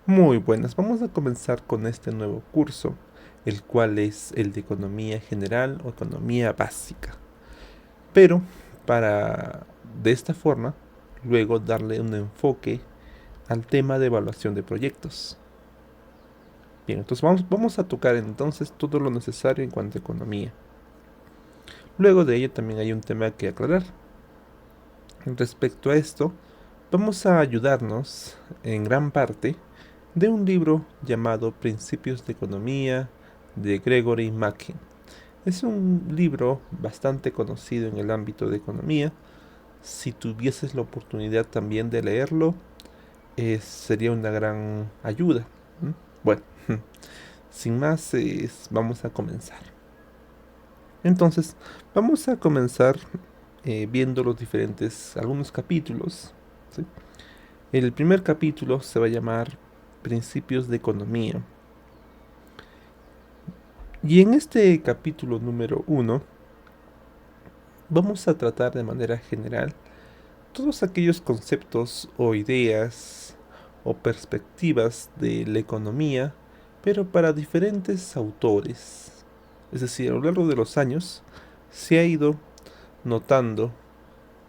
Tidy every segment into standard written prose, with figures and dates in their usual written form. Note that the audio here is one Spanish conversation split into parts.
Muy buenas, vamos a comenzar con este nuevo curso, el cual es el de Economía General o Economía Básica. Pero para, de esta forma, luego darle un enfoque al tema de evaluación de proyectos. Bien, entonces vamos a tocar entonces todo lo necesario en cuanto a economía. Luego de ello también hay un tema que aclarar. Respecto a esto, vamos a ayudarnos en gran parte de un libro llamado Principios de Economía de Gregory Makin. Es un libro bastante conocido en el ámbito de economía. Si tuvieses la oportunidad también de leerlo, sería una gran ayuda. ¿M? Bueno, sin más, vamos a comenzar. Entonces, vamos a comenzar viendo los diferentes, algunos capítulos. ¿Sí? El primer capítulo se va a llamar Principios de Economía. Y en este capítulo número uno vamos a tratar de manera general todos aquellos conceptos o ideas o perspectivas de la economía, pero para diferentes autores. Es decir, a lo largo de los años se ha ido notando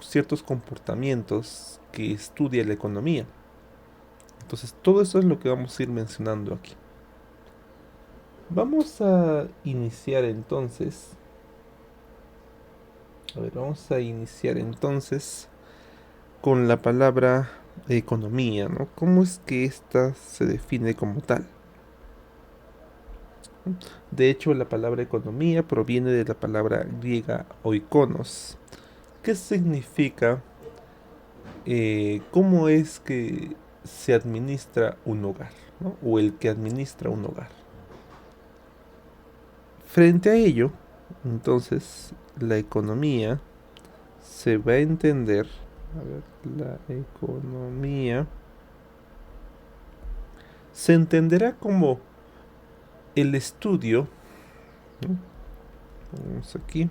ciertos comportamientos que estudia la economía. Entonces, todo eso es lo que vamos a ir mencionando aquí. Vamos a iniciar entonces. Vamos a iniciar entonces con la palabra economía, ¿no? ¿Cómo es que ésta se define como tal? De hecho, la palabra economía proviene de la palabra griega oikonos, que significa cómo es que se administra un hogar, ¿no? O el que administra un hogar. Frente a ello, entonces, la economía se va a entender, a ver, la economía se entenderá como el estudio, ¿no? Vamos aquí,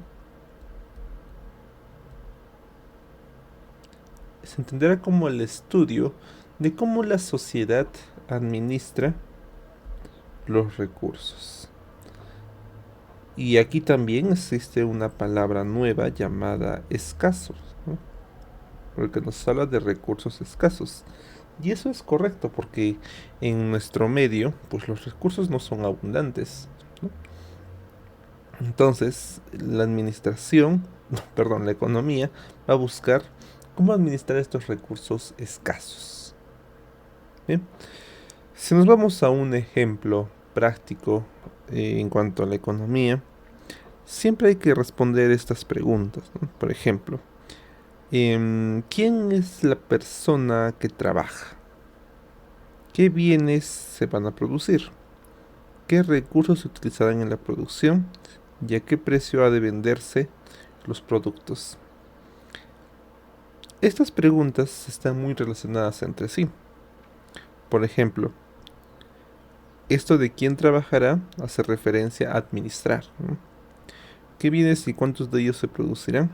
se entenderá como el estudio de cómo la sociedad administra los recursos. Y aquí también existe una palabra nueva llamada escasos, ¿no? Porque nos habla de recursos escasos. Y eso es correcto porque en nuestro medio, pues los recursos no son abundantes, ¿no? Entonces, la administración, no, perdón, la economía va a buscar cómo administrar estos recursos escasos. Bien, si nos vamos a un ejemplo práctico en cuanto a la economía, siempre hay que responder estas preguntas, ¿no? Por ejemplo, ¿quién es la persona que trabaja? ¿Qué bienes se van a producir? ¿Qué recursos se utilizarán en la producción? ¿Y a qué precio ha de venderse los productos? Estas preguntas están muy relacionadas entre sí. Por ejemplo, esto de quién trabajará hace referencia a administrar, ¿no? ¿Qué bienes y cuántos de ellos se producirán?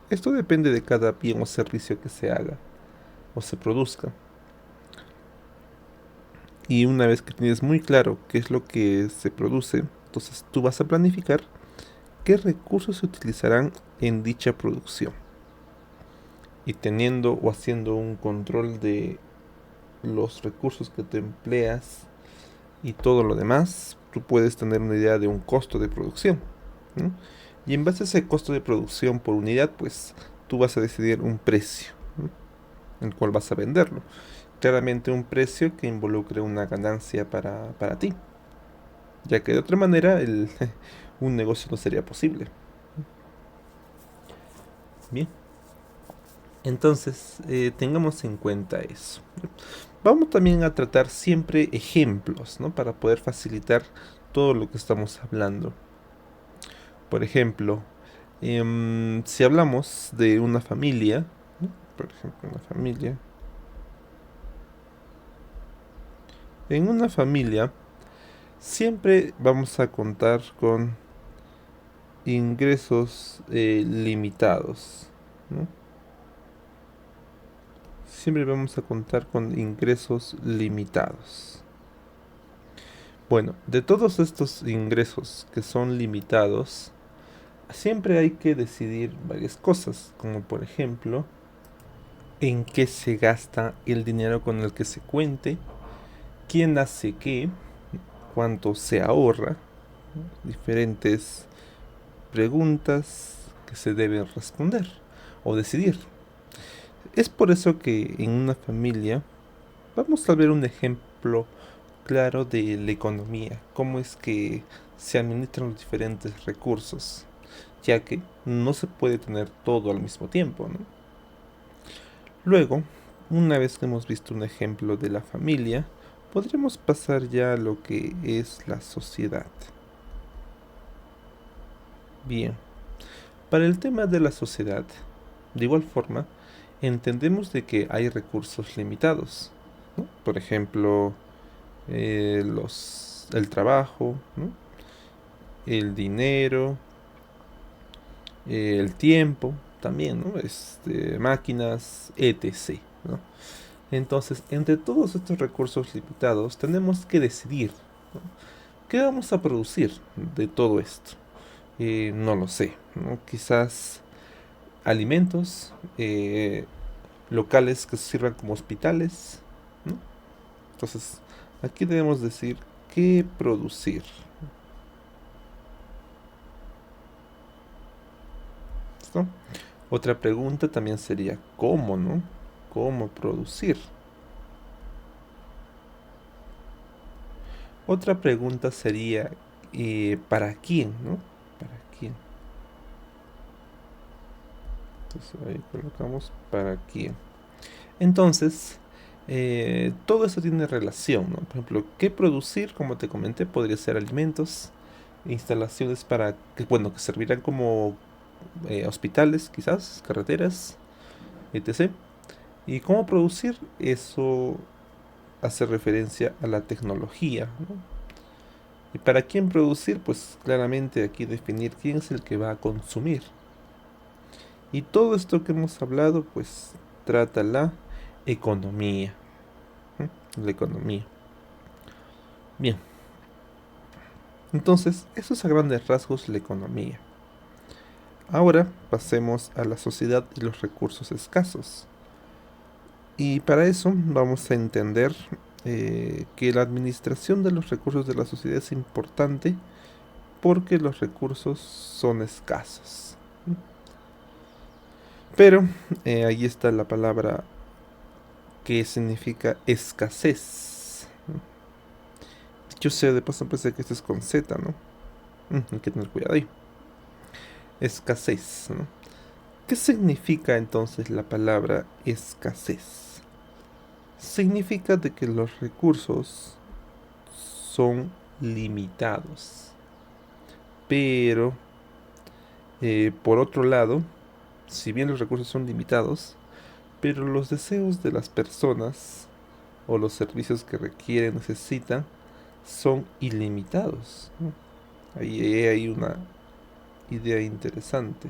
Esto depende de cada bien o servicio que se haga o se produzca. Y una vez que tienes muy claro qué es lo que se produce, entonces tú vas a planificar qué recursos se utilizarán en dicha producción. Y teniendo o haciendo un control de los recursos que te empleas y todo lo demás, tú puedes tener una idea de un costo de producción, ¿no? Y en base a ese costo de producción por unidad, pues tú vas a decidir un precio, ¿no? El cual vas a venderlo. Claramente un precio que involucre una ganancia para ti, ya que de otra manera un negocio no sería posible. Bien, entonces tengamos en cuenta eso. Vamos también a tratar siempre ejemplos, ¿no? Para poder facilitar todo lo que estamos hablando. Por ejemplo, si hablamos de una familia, ¿no? Por ejemplo, una familia. En una familia siempre vamos a contar con ingresos limitados, ¿no? siempre vamos a contar con ingresos limitados. Bueno, de todos estos ingresos que son limitados, siempre hay que decidir varias cosas, como por ejemplo, en qué se gasta el dinero con el que se cuente, quién hace qué, cuánto se ahorra, diferentes preguntas que se deben responder o decidir. Es por eso que en una familia vamos a ver un ejemplo claro de la economía, cómo es que se administran los diferentes recursos, ya que no se puede tener todo al mismo tiempo, ¿no? Luego, una vez que hemos visto un ejemplo de la familia, podremos pasar ya a lo que es la sociedad. Bien, para el tema de la sociedad, de igual forma, entendemos de que hay recursos limitados, ¿no? Por ejemplo, el trabajo, ¿no? El dinero, el tiempo, también, ¿no? Máquinas, etc., ¿no? Entonces, entre todos estos recursos limitados, tenemos que decidir, ¿no? ¿Qué vamos a producir de todo esto? No lo sé, ¿no? Quizás alimentos, locales que sirvan como hospitales, ¿no? Entonces, aquí debemos decir qué producir. ¿Listo? Otra pregunta también sería cómo, ¿no? ¿Cómo producir? Otra pregunta sería ¿para quién, ¿no? ¿Para quién? Entonces ahí colocamos ¿para quién? Entonces, todo eso tiene relación, ¿no? Por ejemplo, ¿qué producir? Como te comenté, podría ser alimentos, instalaciones para que, bueno, que servirán como hospitales, quizás, carreteras, etc. ¿Y cómo producir? Eso hace referencia a la tecnología, ¿no? ¿Y para quién producir? Pues claramente aquí definir quién es el que va a consumir. Y todo esto que hemos hablado, pues trata la economía. La economía. Bien, entonces, eso es a grandes rasgos la economía. Ahora pasemos a la sociedad y los recursos escasos. Y para eso vamos a entender que la administración de los recursos de la sociedad es importante porque los recursos son escasos. Pero ahí está la palabra que significa escasez. Yo sé, de paso pensé que esto es con Z, ¿no? Hay que tener cuidado ahí. Escasez, ¿no? ¿Qué significa entonces la palabra escasez? Significa de que los recursos son limitados. Pero, por otro lado, si bien los recursos son limitados, pero los deseos de las personas o los servicios que requieren, necesitan, son ilimitados, ¿no? Ahí hay una idea interesante.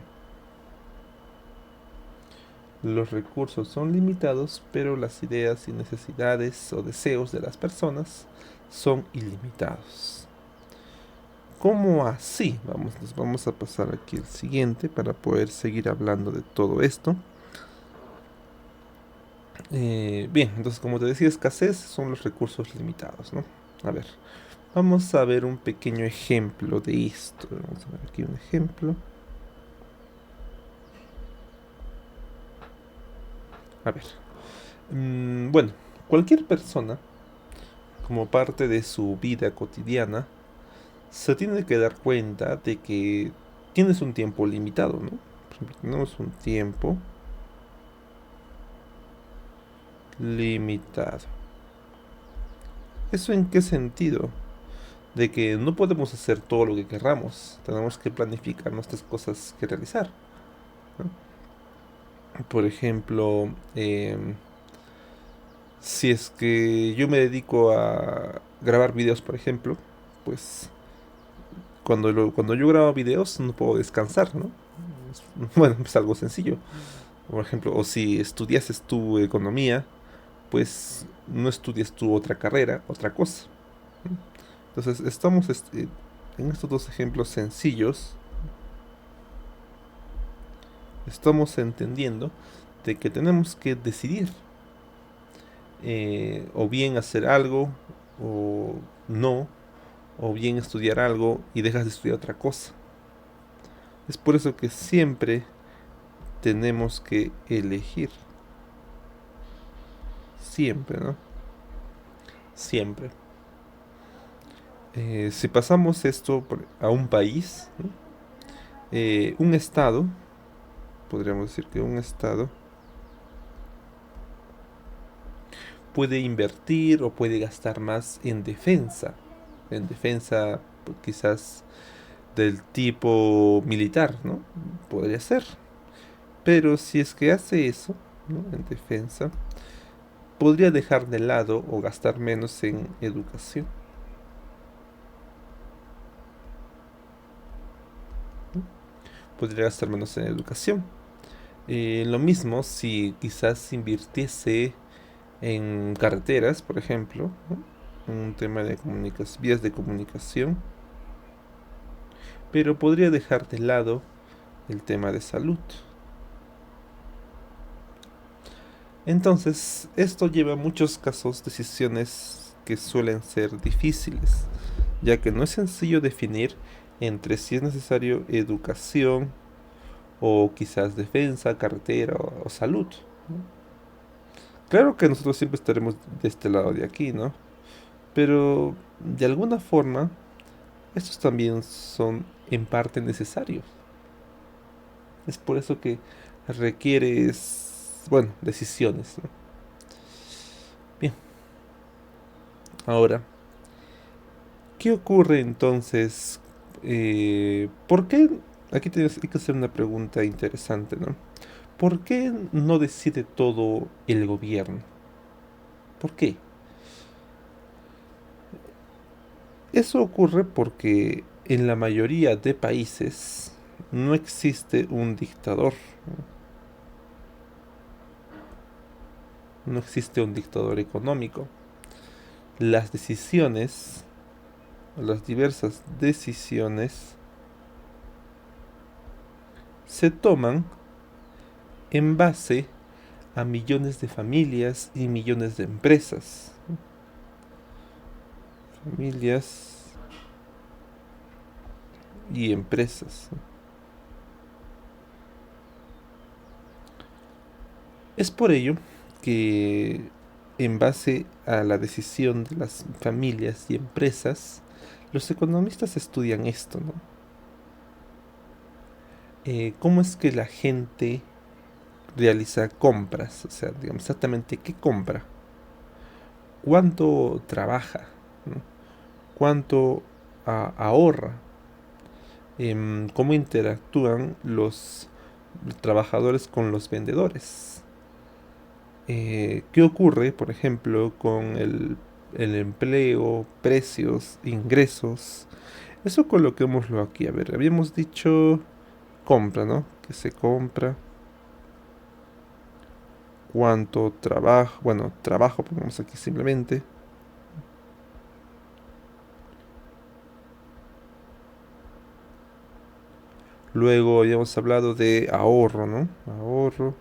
Los recursos son limitados, pero las ideas y necesidades o deseos de las personas son ilimitados. ¿Cómo así? Nos vamos a pasar aquí al siguiente para poder seguir hablando de todo esto. Bien, entonces como te decía, escasez son los recursos limitados, ¿no? A ver, vamos a ver un pequeño ejemplo de esto. Vamos a ver aquí un ejemplo. A ver. Bueno, cualquier persona, como parte de su vida cotidiana, se tiene que dar cuenta de que tienes un tiempo limitado, ¿no? Por ejemplo, tenemos un tiempo limitado. ¿Eso en qué sentido? De que no podemos hacer todo lo que querramos. Tenemos que planificar nuestras cosas que realizar, ¿no? Por ejemplo, si es que yo me dedico a grabar videos, por ejemplo, pues cuando yo grabo videos no puedo descansar, ¿no? Bueno, es algo sencillo. Por ejemplo, o si estudiases tu economía, pues no estudies tu otra carrera, otra cosa. Entonces, estamos en estos dos ejemplos sencillos, estamos entendiendo de que tenemos que decidir o bien hacer algo o no, o bien estudiar algo y dejas de estudiar otra cosa. Es por eso que siempre tenemos que elegir. Siempre, ¿no? Siempre. Si pasamos esto a un país, ¿no? Un estado, podríamos decir que un estado puede invertir o puede gastar más en defensa pues, quizás del tipo militar, ¿no? Podría ser. Pero si es que hace eso, ¿no? En defensa, podría dejar de lado o gastar menos en educación. ¿No? Podría gastar menos en educación. Lo mismo si quizás invirtiese en carreteras, por ejemplo, ¿no? Un tema de vías de comunicación, pero podría dejar de lado el tema de salud. Entonces, esto lleva a muchos casos decisiones que suelen ser difíciles, ya que no es sencillo definir entre si es necesario educación o quizás defensa, carretera o salud, ¿no? Claro que nosotros siempre estaremos de este lado de aquí, ¿no? Pero de alguna forma, estos también son en parte necesarios. Es por eso que requieres, bueno, decisiones, ¿no? Bien, ahora, ¿qué ocurre entonces? ¿Por qué? Hay que hacer una pregunta interesante, ¿no? ¿Por qué no decide todo el gobierno? ¿Por qué? Eso ocurre porque en la mayoría de países no existe un dictador, no existe un dictador económico. Las decisiones, las diversas decisiones, se toman en base a millones de familias y millones de empresas. Familias y empresas. Es por ello que en base a la decisión de las familias y empresas, los economistas estudian esto, ¿no? ¿Cómo es que la gente realiza compras? O sea, digamos exactamente qué compra, cuánto trabaja, ¿no? Cuánto ahorra, cómo interactúan los trabajadores con los vendedores. ¿Qué ocurre, por ejemplo, con el empleo, precios, ingresos? Eso coloquémoslo aquí. A ver, habíamos dicho compra, ¿no? Que se compra. ¿Cuánto trabajo? Bueno, trabajo, pongamos aquí simplemente. Luego habíamos hablado de ahorro, ¿no? Ahorro.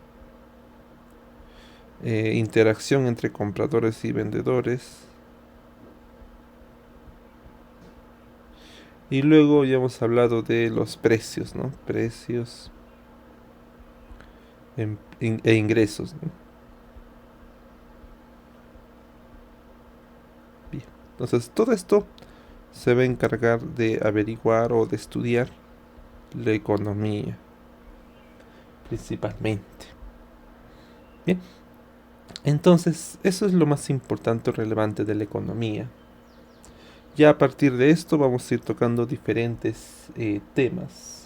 Interacción entre compradores y vendedores. Y luego ya hemos hablado de los precios, ¿no? Precios e ingresos, ¿no? Bien. Entonces, todo esto se va a encargar de averiguar o de estudiar la economía, principalmente. Bien. Entonces, eso es lo más importante o relevante de la economía. Ya a partir de esto vamos a ir tocando diferentes temas.